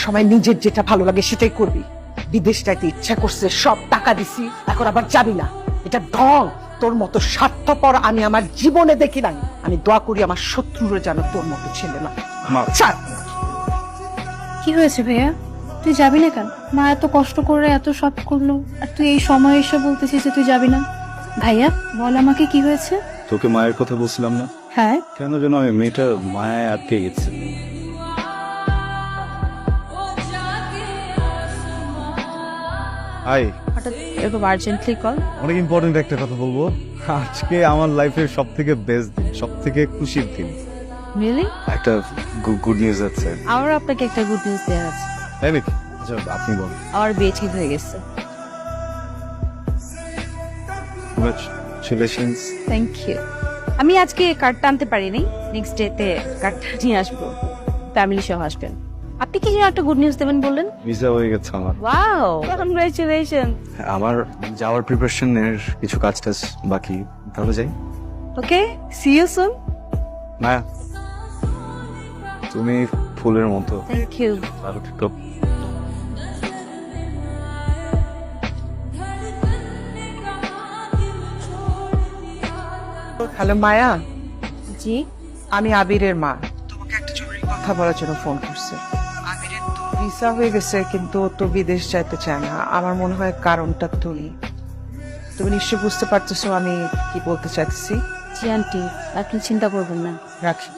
সময় নিজের যেটা ভালো লাগে সেটাই করবি। বিদেশ যাইতে ইচ্ছা করছে, সব টাকা দিছি, এখন আবার যাবি না, এটা ঢং। তোর মতো স্বার্থপর আমি আমার জীবনে দেখি নাই। আমি দোয়া করি আমার শত্রুরে যেন তোর মতো ছেলে না। ছাড়। কি হয়েছে ভাইয়া? তুই যাবি না কেন? মা এত কষ্ট করে এত সব করলো, আর তুই এই সময় এসে বলতেছিস যে তুই যাবি না। ভাইয়া বল আমাকে কি হয়েছে? তোকে মায়ের কথা বলছিলাম না, হ্যাঁ, কেন যেন আমি মেয়েটা মায়ায় আটকে গেছে। হাই, হঠাৎ এরকম আর্জেন্টলি কল? অনেক ইম্পর্টেন্ট একটা কথা বলবো। আজকে আমার লাইফের সব থেকে বেস্ট দিন, সব থেকে খুশির দিন। রিয়েলি? একটা গুড নিউজ আছে। আমারও আপনাকে একটা গুড নিউজ দেওয়ার আছে। তাই নাকি? আচ্ছা, আপনি বলুন। আমার বিয়ে ঠিক হয়ে গেছে। কংগ্রাচুলেশনস। Thank you. আমি আজকে কার্ডটা আনতে পারিনি, নেক্সট ডেতে কার্ডটা নিয়ে আসবো, ফ্যামিলি সহ আসবেন। আপনি কি যেন একটা গুড নিউজ দেবেন বললেন? ভিসা হয়ে গেছে আমার। Wow, congratulation. আমার যাওয়ার প্রিপারেশনের কিছু কাজ টাজ বাকি, তাহলে যাই। ওকে, সি ইউ সুন। মায়া, তুমি ফুলের মতো। Thank you. ভালো থেকো। হ্যালো মায়া, জি? আমি আবিরের মা। তোমাকে একটা জরুরি কথা বলার জন্য ফোন করছে। আবিরের তো ভিসা হয়ে গেছে, কিন্তু ও তো বিদেশ যাইতে চায় না। আমার মনে হয় কারণটা তুমি নিশ্চয় বুঝতে পারতেছো আমি কি বলতে চাইছি। জি আন্টি, আপনি চিন্তা করবেন না। রাখি।